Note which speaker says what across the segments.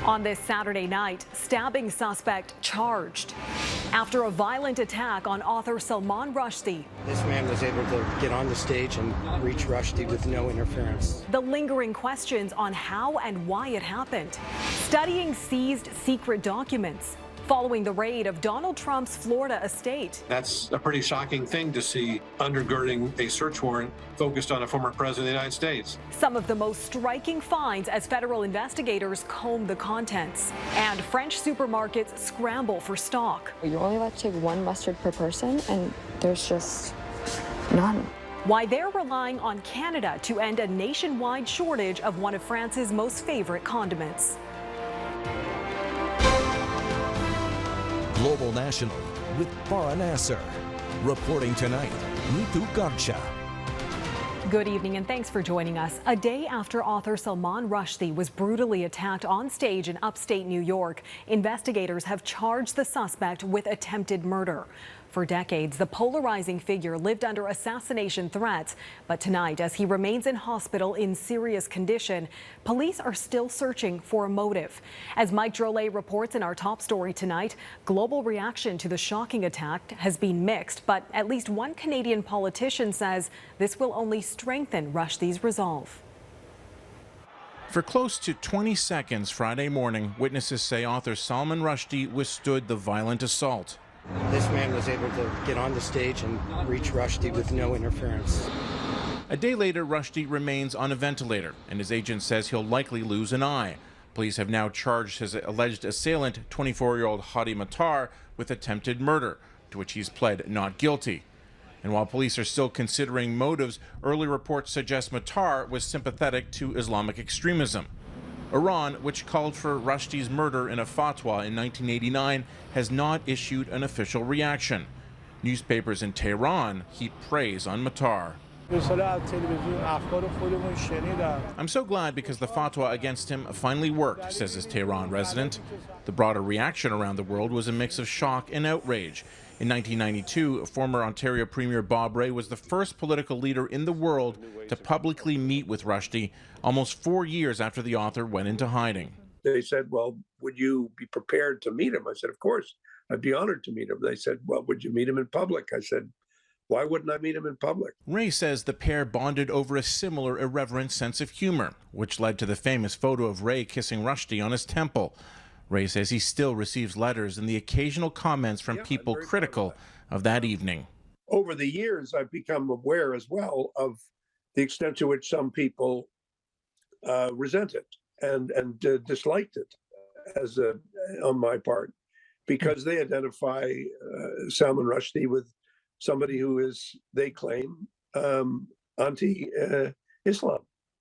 Speaker 1: On this Saturday night, stabbing suspect charged after a violent attack on author Salman Rushdie.
Speaker 2: This man was able to get on the stage and reach Rushdie with no interference.
Speaker 1: The lingering questions on how and why it happened. Studying seized secret documents following the raid of Donald Trump's Florida estate.
Speaker 3: That's a pretty shocking thing to see undergirding a search warrant focused on a former president of the United States.
Speaker 1: Some of the most striking finds as federal investigators comb the contents. And French supermarkets scramble for stock.
Speaker 4: You're only allowed to take one mustard per person, and there's just none.
Speaker 1: Why they're relying on Canada to end a nationwide shortage of one of France's most favorite condiments.
Speaker 5: Global National with Farah Nasser. Reporting tonight, Ritu Garcha.
Speaker 1: Good evening and thanks for joining us. A day after author Salman Rushdie was brutally attacked on stage in upstate New York, investigators have charged the suspect with attempted murder. For decades, the polarizing figure lived under assassination threats. But tonight, as he remains in hospital in serious condition, police are still searching for a motive. As Mike Drolet reports in our top story tonight, global reaction to the shocking attack has been mixed, but at least one Canadian politician says this will only strengthen Rushdie's resolve.
Speaker 6: For close to 20 seconds Friday morning, witnesses say author Salman Rushdie withstood the violent assault.
Speaker 2: This man was able to get on the stage and reach Rushdie with no interference.
Speaker 6: A day later, Rushdie remains on a ventilator, and his agent says he'll likely lose an eye. Police have now charged his alleged assailant, 24-year-old Hadi Matar, with attempted murder, to which he's pled not guilty. And while police are still considering motives, early reports suggest Matar was sympathetic to Islamic extremism. Iran, which called for Rushdie's murder in a fatwa in 1989, has not issued an official reaction. Newspapers in Tehran heap praise on Matar. I'm so glad because the fatwa against him finally worked, says his Tehran resident. The broader reaction around the world was a mix of shock and outrage. In 1992, former Ontario Premier Bob Rae was the first political leader in the world to publicly meet with Rushdie, almost 4 years after the author went into hiding.
Speaker 7: They said, well, would you be prepared to meet him? I said, of course, I'd be honored to meet him. They said, well, would you meet him in public? I said, why wouldn't I meet him in public?
Speaker 6: Rae says the pair bonded over a similar irreverent sense of humor, which led to the famous photo of Rae kissing Rushdie on his temple. Rae says he still receives letters and the occasional comments from people critical of that evening.
Speaker 7: Over the years, I've become aware as well of the extent to which some people resent it and disliked it as on my part, because they identify Salman Rushdie with somebody who is, they claim, anti-Islam.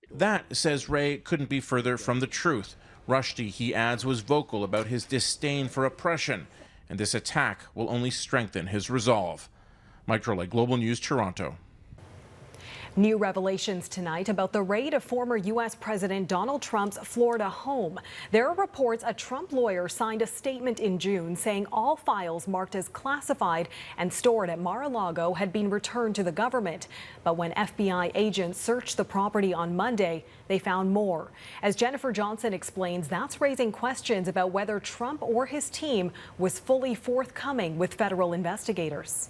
Speaker 6: That, says Rae, couldn't be further from the truth. Rushdie, he adds, was vocal about his disdain for oppression, and this attack will only strengthen his resolve. Mike Drolet, Global News, Toronto.
Speaker 1: New revelations tonight about the raid of former U.S. President Donald Trump's Florida home. There are reports a Trump lawyer signed a statement in June saying all files marked as classified and stored at Mar-a-Lago had been returned to the government. But when FBI agents searched the property on Monday, they found more. As Jennifer Johnson explains, that's raising questions about whether Trump or his team was fully forthcoming with federal investigators.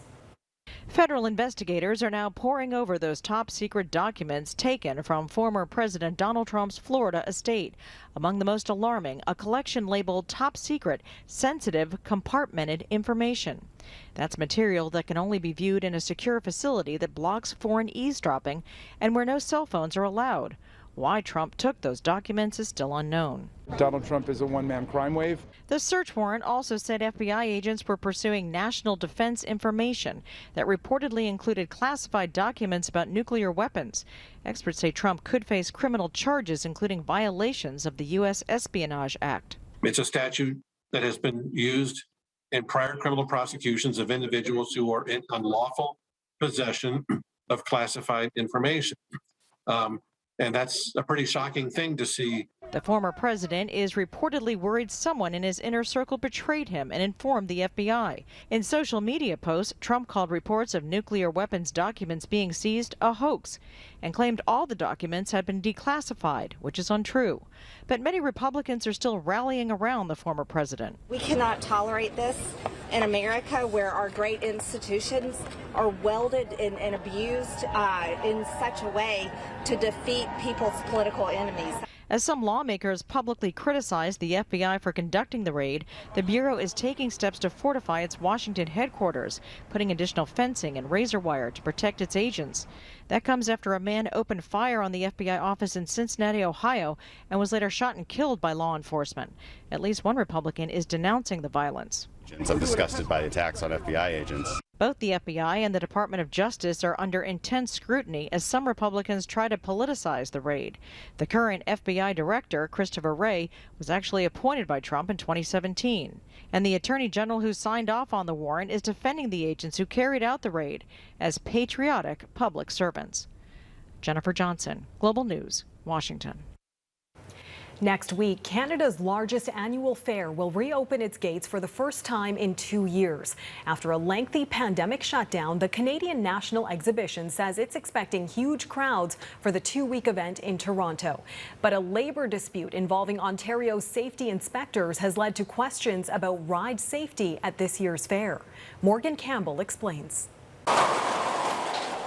Speaker 8: Federal investigators are now poring over those top-secret documents taken from former President Donald Trump's Florida estate. Among the most alarming, a collection labeled top secret, sensitive, compartmented information. That's material that can only be viewed in a secure facility that blocks foreign eavesdropping and where no cell phones are allowed. Why Trump took those documents is still unknown.
Speaker 9: Donald Trump is a one-man crime wave.
Speaker 8: The search warrant also said FBI agents were pursuing national defense information that reportedly included classified documents about nuclear weapons. Experts say Trump could face criminal charges, including violations of the U.S. Espionage Act.
Speaker 3: It's a statute that has been used in prior criminal prosecutions of individuals who are in unlawful possession of classified information. And that's a pretty shocking thing to see
Speaker 8: The former president is reportedly worried someone in his inner circle betrayed him and informed the FBI. In social media posts, Trump called reports of nuclear weapons documents being seized a hoax and claimed all the documents had been declassified, which is untrue. But many Republicans are still rallying around the former president.
Speaker 10: We cannot tolerate this in America, where our great institutions are welded and abused in such a way to defeat people's political enemies.
Speaker 8: As some lawmakers publicly criticized the FBI for conducting the raid, the Bureau is taking steps to fortify its Washington headquarters, putting additional fencing and razor wire to protect its agents. That comes after a man opened fire on the FBI office in Cincinnati, Ohio, and was later shot and killed by law enforcement. At least one Republican is denouncing the violence.
Speaker 11: I'm disgusted by the attacks on FBI agents.
Speaker 8: Both the FBI and the Department of Justice are under intense scrutiny as some Republicans try to politicize the raid. The current FBI director, Christopher Wray, was actually appointed by Trump in 2017. And the attorney general who signed off on the warrant is defending the agents who carried out the raid as patriotic public servants. Jennifer Johnson, Global News, Washington.
Speaker 1: Next week, Canada's largest annual fair will reopen its gates for the first time in 2 years. After a lengthy pandemic shutdown, the Canadian National Exhibition says it's expecting huge crowds for the 2-week event in Toronto. But a labor dispute involving Ontario's safety inspectors has led to questions about ride safety at this year's fair. Morgan Campbell explains.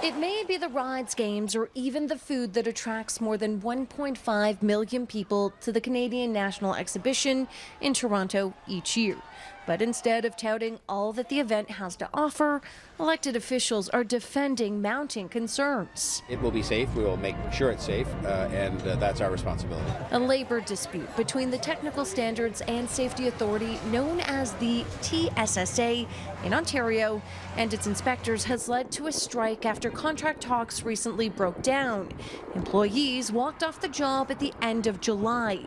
Speaker 12: It may be the rides, games, or even the food that attracts more than 1.5 million people to the Canadian National Exhibition in Toronto each year. But instead of touting all that the event has to offer, elected officials are defending mounting concerns.
Speaker 13: It will be safe. We will make sure it's safe, and that's our responsibility.
Speaker 12: A labor dispute between the Technical Standards and Safety Authority, known as the TSSA in Ontario, and its inspectors has led to a strike after contract talks recently broke down. Employees walked off the job at the end of July,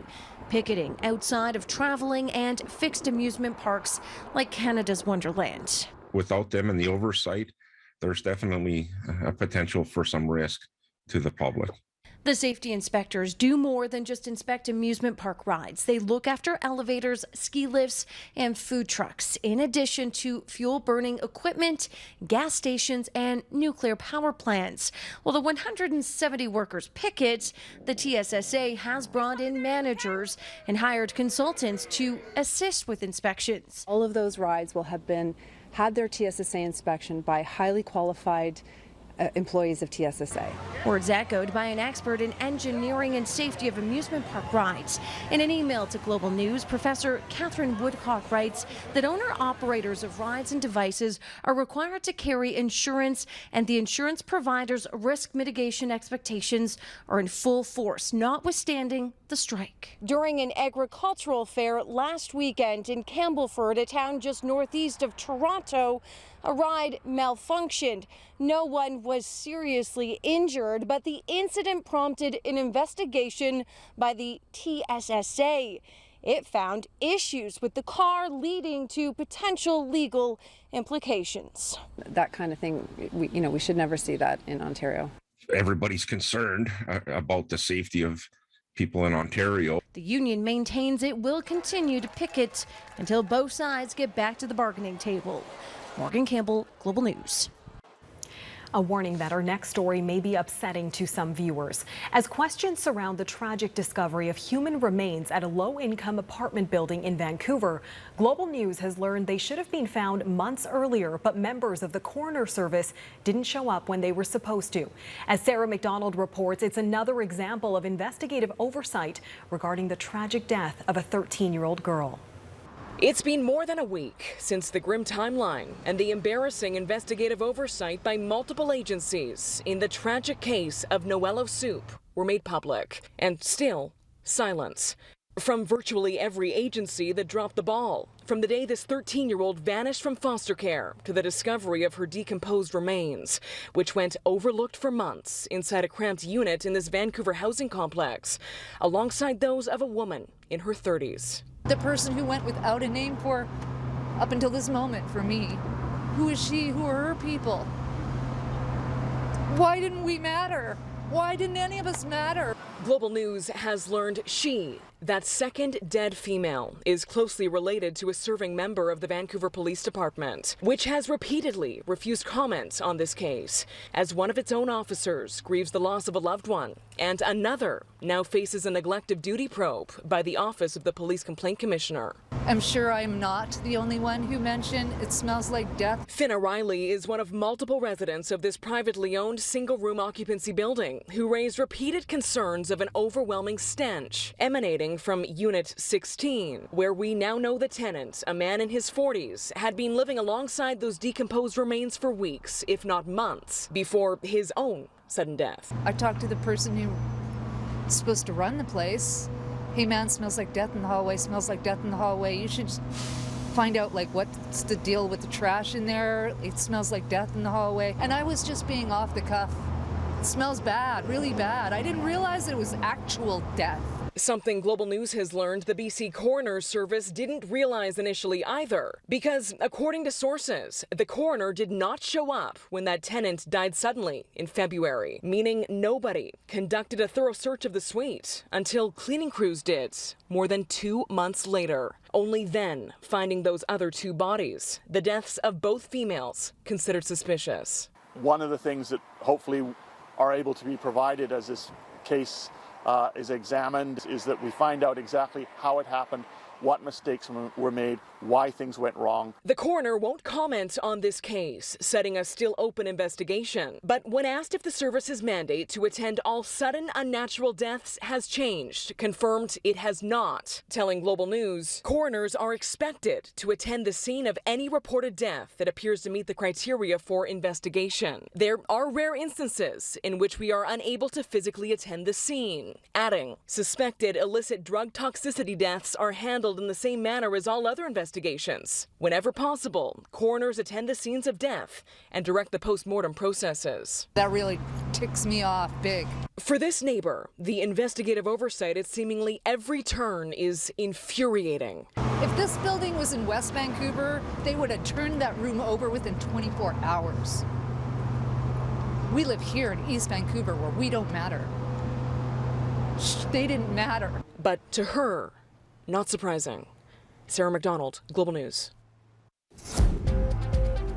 Speaker 12: picketing outside of traveling and fixed amusement parks like Canada's Wonderland.
Speaker 14: Without them and the oversight, there's definitely a potential for some risk to the public.
Speaker 12: The safety inspectors do more than just inspect amusement park rides. They look after elevators, ski lifts, and food trucks, in addition to fuel-burning equipment, gas stations, and nuclear power plants. While the 170 workers picket, the TSSA has brought in managers and hired consultants to assist with inspections.
Speaker 15: All of those rides will have had their TSSA inspection by highly qualified employees of TSSA.
Speaker 12: Words echoed by an expert in engineering and safety of amusement park rides. In an email to Global News, Professor Catherine Woodcock writes that owner-operators of rides and devices are required to carry insurance, and the insurance providers' risk mitigation expectations are in full force, notwithstanding the strike. During an agricultural fair last weekend in Campbellford, a town just northeast of Toronto, a ride malfunctioned. No one was seriously injured, but the incident prompted an investigation by the TSSA. It found issues with the car, leading to potential legal implications.
Speaker 15: That kind of thing, we should never see that in Ontario.
Speaker 14: Everybody's concerned about the safety of people in Ontario.
Speaker 12: The union maintains it will continue to picket until both sides get back to the bargaining table. Morgan Campbell, Global News.
Speaker 1: A warning that our next story may be upsetting to some viewers. As questions surround the tragic discovery of human remains at a low-income apartment building in Vancouver, Global News has learned they should have been found months earlier, but members of the coroner service didn't show up when they were supposed to. As Sarah McDonald reports, it's another example of investigative oversight regarding the tragic death of a 13-year-old girl.
Speaker 16: It's been more than a week since the grim timeline and the embarrassing investigative oversight by multiple agencies in the tragic case of Noello Soup were made public, and still silence. From virtually every agency that dropped the ball, from the day this 13-year-old vanished from foster care to the discovery of her decomposed remains, which went overlooked for months inside a cramped unit in this Vancouver housing complex, alongside those of a woman in her 30s.
Speaker 17: The person who went without a name for, up until this moment for me, who is she? Who are her people? Why didn't we matter? Why didn't any of us matter?
Speaker 16: Global News has learned that second dead female, is closely related to a serving member of the Vancouver Police Department, which has repeatedly refused comments on this case, as one of its own officers grieves the loss of a loved one, and another now faces a neglect of duty probe by the Office of the Police Complaint Commissioner.
Speaker 17: I'm sure I'm not the only one who mentioned it smells like death.
Speaker 16: Finna Riley is one of multiple residents of this privately owned single-room occupancy building who raised repeated concerns of an overwhelming stench emanating from Unit 16, where we now know the tenant, a man in his 40s, had been living alongside those decomposed remains for weeks, if not months, before his own sudden death.
Speaker 17: I talked to the person who's supposed to run the place. Hey man, smells like death in the hallway, smells like death in the hallway. You should find out like what's the deal with the trash in there. It smells like death in the hallway. And I was just being off the cuff. It smells bad, really bad. I didn't realize it was actual death.
Speaker 16: Something Global News has learned the BC Coroner's Service didn't realize initially either, because according to sources, the coroner did not show up when that tenant died suddenly in February, meaning nobody conducted a thorough search of the suite until cleaning crews did more than 2 months later. Only then finding those other two bodies, the deaths of both females, considered suspicious.
Speaker 18: One of the things that hopefully are able to be provided as this case is examined is that we find out exactly how it happened, what mistakes were made, why things went wrong.
Speaker 16: The coroner won't comment on this case, setting a still open investigation. But when asked if the service's mandate to attend all sudden unnatural deaths has changed, confirmed it has not, telling Global News coroners are expected to attend the scene of any reported death that appears to meet the criteria for investigation. There are rare instances in which we are unable to physically attend the scene, adding, suspected illicit drug toxicity deaths are handled in the same manner as all other investigations. Whenever possible, coroners attend the scenes of death and direct the post-mortem processes.
Speaker 17: That really ticks me off big.
Speaker 16: For this neighbor, the investigative oversight at seemingly every turn is infuriating.
Speaker 17: If this building was in West Vancouver, they would have turned that room over within 24 hours. We live here in East Vancouver where we don't matter. They didn't matter.
Speaker 16: But to her, not surprising. Sarah McDonald, Global News.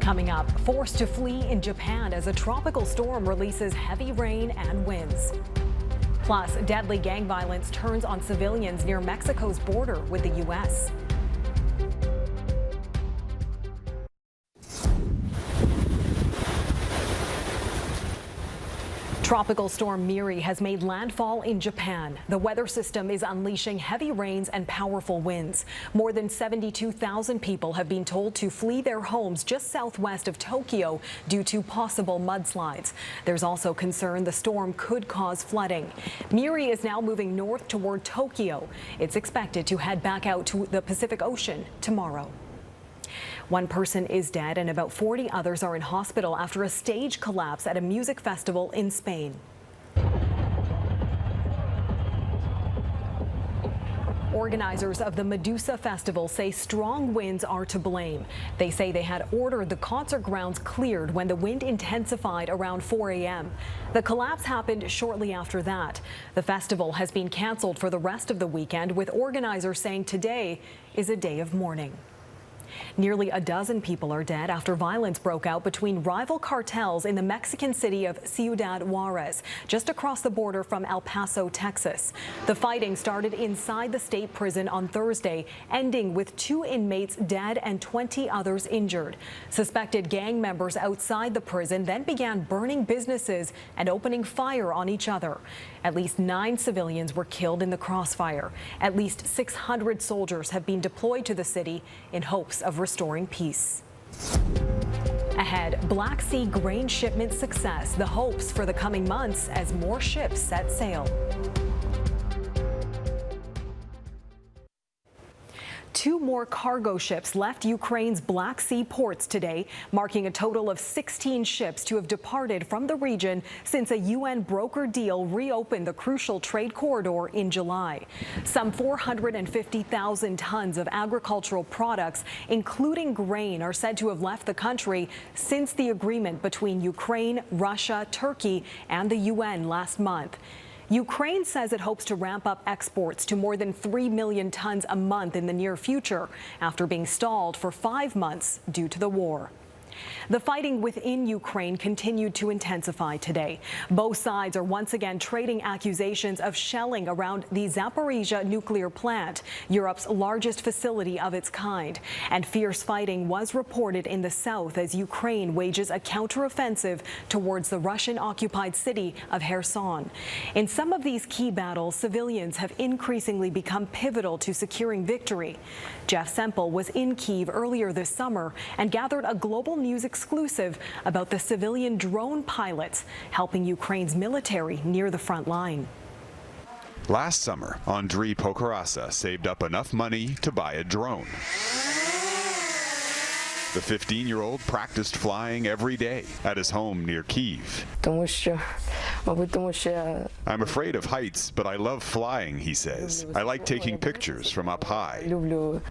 Speaker 1: Coming up, forced to flee in Japan as a tropical storm releases heavy rain and winds. Plus, deadly gang violence turns on civilians near Mexico's border with the U.S. Tropical storm Miri has made landfall in Japan. The weather system is unleashing heavy rains and powerful winds. More than 72,000 people have been told to flee their homes just southwest of Tokyo due to possible mudslides. There's also concern the storm could cause flooding. Miri is now moving north toward Tokyo. It's expected to head back out to the Pacific Ocean tomorrow. One person is dead and about 40 others are in hospital after a stage collapse at a music festival in Spain. Organizers of the Medusa Festival say strong winds are to blame. They say they had ordered the concert grounds cleared when the wind intensified around 4 a.m. The collapse happened shortly after that. The festival has been canceled for the rest of the weekend, with organizers saying today is a day of mourning. Nearly a dozen people are dead after violence broke out between rival cartels in the Mexican city of Ciudad Juarez, just across the border from El Paso, Texas. The fighting started inside the state prison on Thursday, ending with 2 inmates dead and 20 others injured. Suspected gang members outside the prison then began burning businesses and opening fire on each other. At least 9 civilians were killed in the crossfire. At least 600 soldiers have been deployed to the city in hopes of restoring peace. Ahead, Black Sea grain shipment success, the hopes for the coming months as more ships set sail. 2 more cargo ships left Ukraine's Black Sea ports today, marking a total of 16 ships to have departed from the region since a UN brokered deal reopened the crucial trade corridor in July. Some 450,000 tons of agricultural products, including grain, are said to have left the country since the agreement between Ukraine, Russia, Turkey, and the UN last month. Ukraine says it hopes to ramp up exports to more than 3 million tons a month in the near future after being stalled for 5 months due to the war. The fighting within Ukraine continued to intensify today. Both sides are once again trading accusations of shelling around the Zaporizhzhia nuclear plant, Europe's largest facility of its kind. And fierce fighting was reported in the south as Ukraine wages a counteroffensive towards the Russian-occupied city of Kherson. In some of these key battles, civilians have increasingly become pivotal to securing victory. Jeff Semple was in Kyiv earlier this summer and gathered a global news exclusive about the civilian drone pilots helping Ukraine's military near the front line.
Speaker 19: Last summer, Andriy Pokorasa saved up enough money to buy a drone. The 15-year-old practiced flying every day at his home near Kyiv. I'm afraid of heights, but I love flying, he says. I like taking pictures from up high.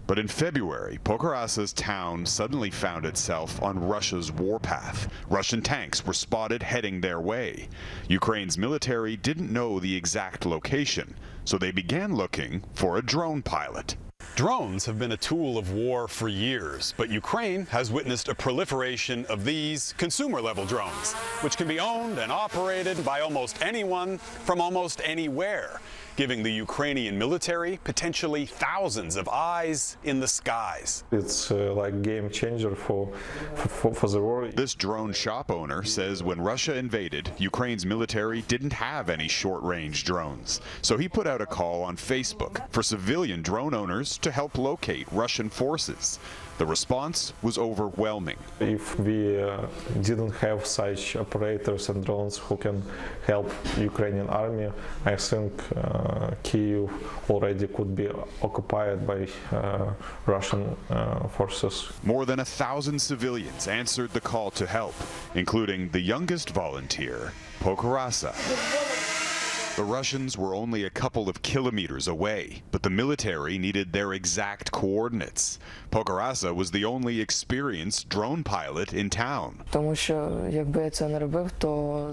Speaker 19: But in February, Pokorasa's town suddenly found itself on Russia's warpath. Russian tanks were spotted heading their way. Ukraine's military didn't know the exact location, so they began looking for a drone pilot.
Speaker 20: Drones have been a tool of war for years, but Ukraine has witnessed a proliferation of these consumer-level drones, which can be owned and operated by almost anyone from almost anywhere, giving the Ukrainian military potentially thousands of eyes in the skies.
Speaker 21: It's like game changer for the war.
Speaker 19: This drone shop owner says when Russia invaded, Ukraine's military didn't have any short-range drones. So he put out a call on Facebook for civilian drone owners to help locate Russian forces. The response was overwhelming.
Speaker 21: If we didn't have such operators and drones who can help Ukrainian army, I think Kyiv already could be occupied by Russian forces.
Speaker 19: More than 1,000 civilians answered the call to help, including the youngest volunteer, Pokorasa. The Russians were only a couple of kilometers away, but the military needed their exact coordinates. Pokorasa was the only experienced drone pilot in town. I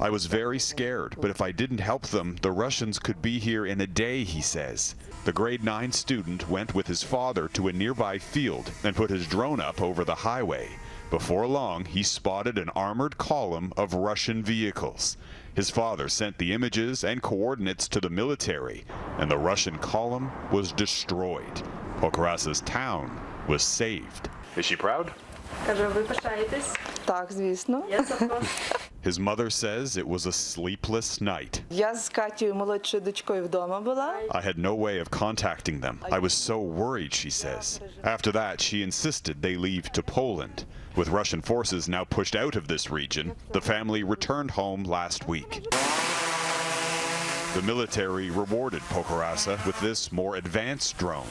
Speaker 19: was very scared, but if I didn't help them, the Russians could be here in a day, he says. The grade 9 student went with his father to a nearby field and put his drone up over the highway. Before long, he spotted an armored column of Russian vehicles. His father sent the images and coordinates to the military, and the Russian column was destroyed. Pokorasa's town was saved. Is she proud? His mother says it was a sleepless night. I had no way of contacting them. I was so worried, she says. After that, she insisted they leave to Poland. With Russian forces now pushed out of this region, the family returned home last week. The military rewarded Pokorasa with this more advanced drone.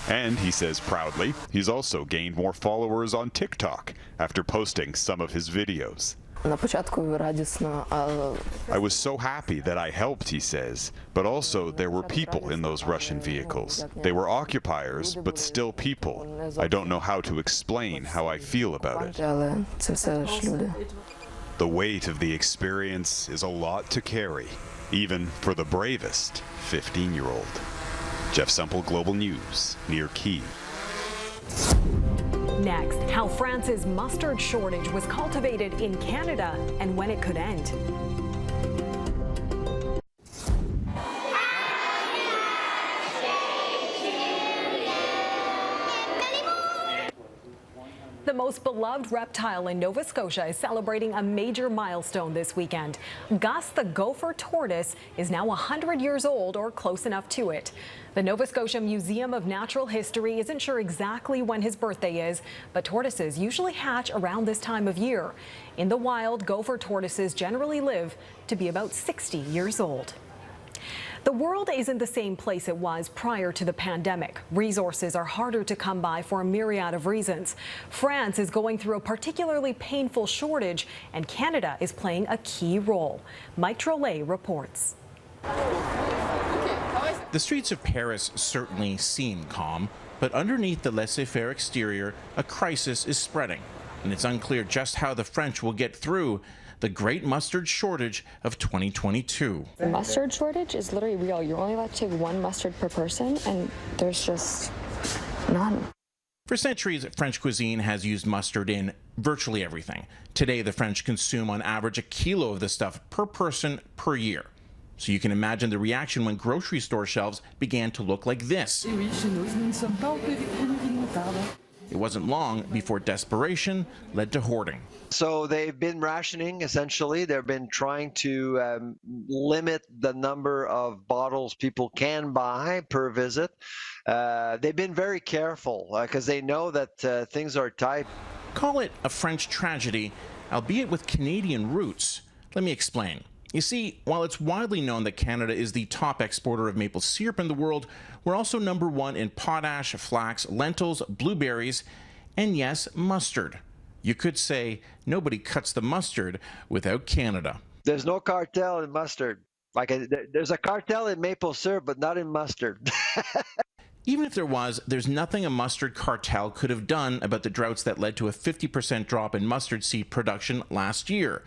Speaker 19: And he says proudly, he's also gained more followers on TikTok after posting some of his videos. I was so happy that I helped, he says, but also there were people in those Russian vehicles. They were occupiers, but still people. I don't know how to explain how I feel about it. The weight of the experience is a lot to carry, even for the bravest 15-year-old. Jeff Semple, Global News, near Kyiv.
Speaker 1: Next, how France's mustard shortage was cultivated in Canada and when it could end. The most beloved reptile in Nova Scotia is celebrating a major milestone this weekend. Gus the gopher tortoise is now 100 years old or close enough to it. The Nova Scotia Museum of Natural History isn't sure exactly when his birthday is, but tortoises usually hatch around this time of year. In the wild, gopher tortoises generally live to be about 60 years old. The world isn't the same place it was prior to the pandemic. Resources are harder to come by for a myriad of reasons. France is going through a particularly painful shortage, and Canada is playing a key role. Mike Drolet reports.
Speaker 6: The streets of Paris certainly seem calm, but underneath the laissez-faire exterior, a crisis is spreading, and it's unclear just how the French will get through the great mustard shortage of 2022.
Speaker 4: The mustard shortage is literally real. You're only allowed to take one mustard per person, and there's just none.
Speaker 6: For centuries, French cuisine has used mustard in virtually everything. Today, the French consume on average 1 kilo of this stuff per person per year. So you can imagine the reaction when grocery store shelves began to look like this. It wasn't long before desperation led to hoarding.
Speaker 22: So they've been rationing, essentially. They've been trying to limit the number of bottles people can buy per visit. They've been very careful because they know that things are tight.
Speaker 6: Call it a French tragedy, albeit with Canadian roots. Let me explain. You see, while it's widely known that Canada is the top exporter of maple syrup in the world, we're also #1 in potash, flax, lentils, blueberries, and yes, mustard. You could say nobody cuts the mustard without Canada.
Speaker 22: There's no cartel in mustard. There's a cartel in maple syrup, but not in mustard.
Speaker 6: Even if there was, there's nothing a mustard cartel could have done about the droughts that led to a 50% drop in mustard seed production last year.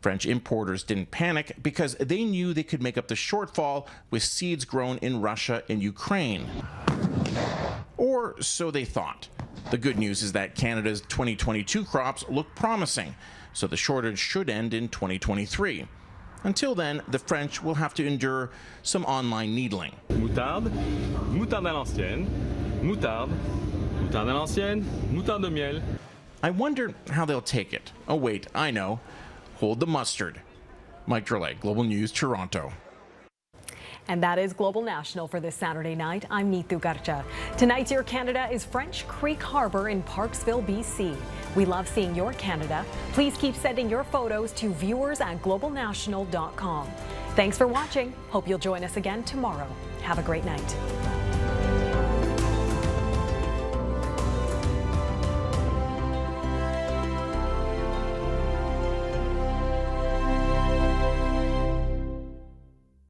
Speaker 6: French importers didn't panic because they knew they could make up the shortfall with seeds grown in Russia and Ukraine. Or so they thought. The good news is that Canada's 2022 crops look promising, so the shortage should end in 2023. Until then, the French will have to endure some online needling.
Speaker 23: Moutarde, moutarde à l'ancienne, moutarde, moutarde à l'ancienne, moutarde de miel.
Speaker 6: I wonder how they'll take it. Oh wait, I know. Hold the mustard. Mike Drolet, Global News, Toronto.
Speaker 1: And that is Global National for this Saturday night. I'm Neetu Garcha. Tonight's Your Canada is French Creek Harbor in Parksville, BC. We love seeing your Canada. Please keep sending your photos to viewers@globalnational.com. Thanks for watching. Hope you'll join us again tomorrow. Have a great night.